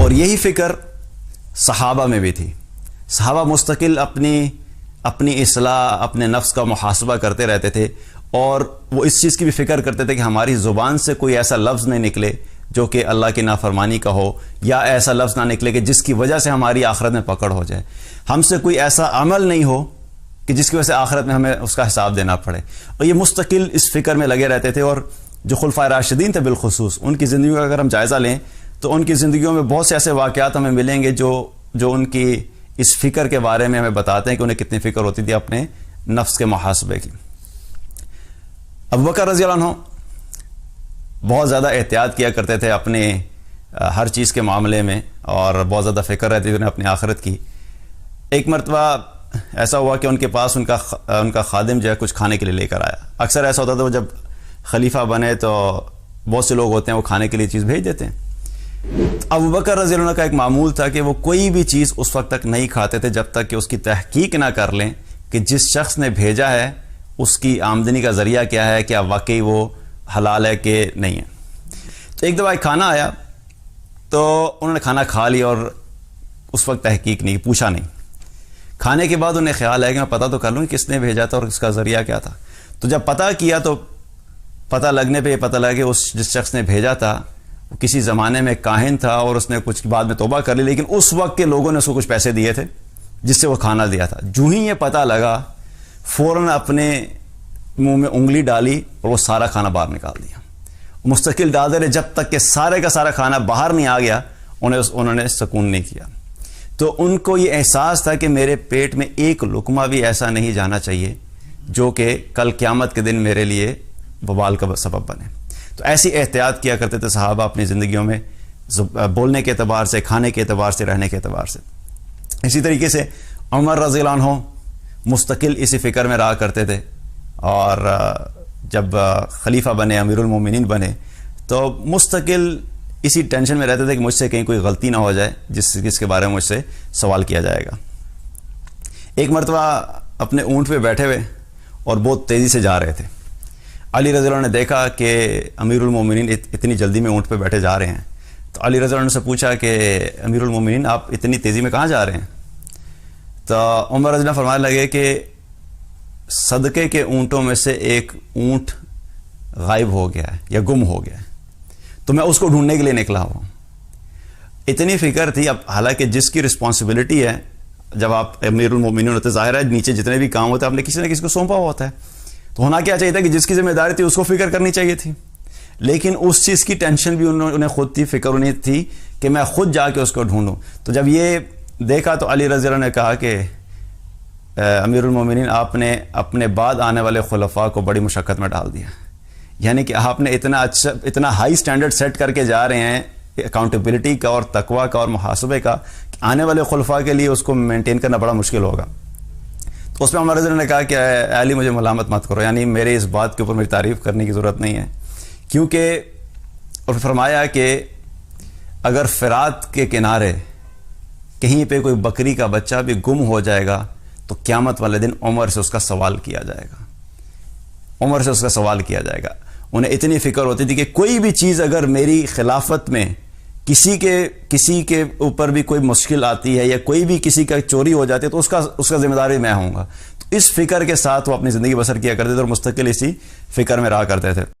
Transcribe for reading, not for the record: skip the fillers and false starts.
اور یہی فکر صحابہ میں بھی تھی. صحابہ مستقل اپنی اصلاح، اپنے نفس کا محاسبہ کرتے رہتے تھے، اور وہ اس چیز کی بھی فکر کرتے تھے کہ ہماری زبان سے کوئی ایسا لفظ نہیں نکلے جو کہ اللہ کی نافرمانی کا ہو، یا ایسا لفظ نہ نکلے کہ جس کی وجہ سے ہماری آخرت میں پکڑ ہو جائے. ہم سے کوئی ایسا عمل نہیں ہو کہ جس کی وجہ سے آخرت میں ہمیں اس کا حساب دینا پڑے. اور یہ مستقل اس فکر میں لگے رہتے تھے. اور جو خلفائے راشدین تھے بالخصوص، ان کی زندگیوں کا اگر ہم جائزہ لیں تو ان کی زندگیوں میں بہت سے ایسے واقعات ہمیں ملیں گے جو ان کی اس فکر کے بارے میں ہمیں بتاتے ہیں کہ انہیں کتنی فکر ہوتی تھی اپنے نفس کے محاسبے کی. ابوبکر رضی اللہ عنہ بہت زیادہ احتیاط کیا کرتے تھے اپنے ہر چیز کے معاملے میں، اور بہت زیادہ فکر رہتی تھی انہیں اپنی آخرت کی. ایک مرتبہ ایسا ہوا کہ ان کے پاس ان کا خادم جو ہے کچھ کھانے کے لیے لے کر آیا. اکثر ایسا ہوتا تھا وہ جب خلیفہ بنے تو بہت سے لوگ ہوتے ہیں وہ کھانے کے لیے چیز بھیج دیتے ہیں. ابوبکر رضی اللہ عنہ کا ایک معمول تھا کہ وہ کوئی بھی چیز اس وقت تک نہیں کھاتے تھے جب تک کہ اس کی تحقیق نہ کر لیں کہ جس شخص نے بھیجا ہے اس کی آمدنی کا ذریعہ کیا ہے، کیا واقعی وہ حلال ہے کہ نہیں ہے. تو ایک دفعہ ایک کھانا آیا تو انہوں نے کھانا کھا لیا اور اس وقت تحقیق نہیں، پوچھا نہیں. کھانے کے بعد انہیں خیال ہے کہ میں پتہ تو کر لوں کہ کس نے بھیجا تھا اور اس کا ذریعہ کیا تھا. تو جب پتہ کیا تو پتہ لگنے پہ یہ پتہ لگا کہ جس شخص نے بھیجا تھا وہ کسی زمانے میں کاہن تھا، اور اس نے کچھ بعد میں توبہ کر لی، لیکن اس وقت کے لوگوں نے اس کو کچھ پیسے دیے تھے جس سے وہ کھانا دیا تھا. جو ہی یہ پتہ لگا فوراً اپنے منہ میں انگلی ڈالی اور وہ سارا کھانا باہر نکال دیا. مستقل ڈالتے رہے جب تک کہ سارے کا سارا کھانا باہر نہیں آ گیا. انہوں نے سکون نہیں کیا. تو ان کو یہ احساس تھا کہ میرے پیٹ میں ایک لقمہ بھی ایسا نہیں جانا چاہیے جو کہ کل قیامت کے دن میرے لیے وبال کا سبب بنے. تو ایسی احتیاط کیا کرتے تھے صحابہ اپنی زندگیوں میں، بولنے کے اعتبار سے، کھانے کے اعتبار سے، رہنے کے اعتبار سے. اسی طریقے سے عمر رضی اللہ عنہ مستقل اسی فکر میں رہا کرتے تھے، اور جب خلیفہ بنے، امیر المومنین بنے، تو مستقل اسی ٹینشن میں رہتے تھے کہ مجھ سے کہیں کوئی غلطی نہ ہو جائے جس کے بارے میں مجھ سے سوال کیا جائے گا. ایک مرتبہ اپنے اونٹ پہ بیٹھے ہوئے اور بہت تیزی سے جا رہے تھے. علی رضی اللہ عنہ نے دیکھا کہ امیر المومنین اتنی جلدی میں اونٹ پہ بیٹھے جا رہے ہیں. تو علی رضی اللہ عنہ سے پوچھا کہ امیر المومنین آپ اتنی تیزی میں کہاں جا رہے ہیں؟ تو عمر رضی اللہ فرمانے لگے کہ صدقے کے اونٹوں میں سے ایک اونٹ غائب ہو گیا ہے یا گم ہو گیا ہے، تو میں اس کو ڈھونڈنے کے لیے نکلا ہوں. اتنی فکر تھی. اب حالانکہ جس کی رسپانسبلٹی ہے، جب آپ امیر المومنین ہوتے، ظاہر ہے نیچے جتنے بھی کام ہوتے ہیں آپ نے کسی نہ کسی کو سونپا ہوتا ہے، تو ہونا کیا چاہیے تھا کہ جس کی ذمہ داری تھی اس کو فکر کرنی چاہیے تھی. لیکن اس چیز کی ٹینشن بھی انہیں خود تھی، فکر انہیں تھی کہ میں خود جا کے اس کو ڈھونڈوں. تو جب یہ دیکھا تو علی رضی اللہ نے کہا کہ امیر المومنین آپ نے اپنے بعد آنے والے خلفاء کو بڑی مشقت میں ڈال دیا. یعنی کہ آپ نے اتنا ہائی سٹینڈرڈ سیٹ کر کے جا رہے ہیں اکاؤنٹیبلٹی کا اور تقوی کا اور محاسبے کا، کہ آنے والے خلفاء کے لیے اس کو مینٹین کرنا بڑا مشکل ہوگا. تو اس پہ عمر رضی اللہ نے کہا کہ اے علی مجھے ملامت مت کرو، یعنی میرے اس بات کے اوپر میری تعریف کرنے کی ضرورت نہیں ہے، کیونکہ اور فرمایا کہ اگر فرات کے کنارے کہیں پہ کوئی بکری کا بچہ بھی گم ہو جائے گا تو قیامت والے دن عمر سے اس کا سوال کیا جائے گا. عمر سے اس کا سوال کیا جائے گا. انہیں اتنی فکر ہوتی تھی کہ کوئی بھی چیز اگر میری خلافت میں کسی کے اوپر بھی کوئی مشکل آتی ہے یا کوئی بھی کسی کا چوری ہو جاتی ہے تو اس کا ذمہ دار بھی میں ہوں گا. تو اس فکر کے ساتھ وہ اپنی زندگی بسر کیا کرتے تھے اور مستقل اسی فکر میں رہا کرتے تھے.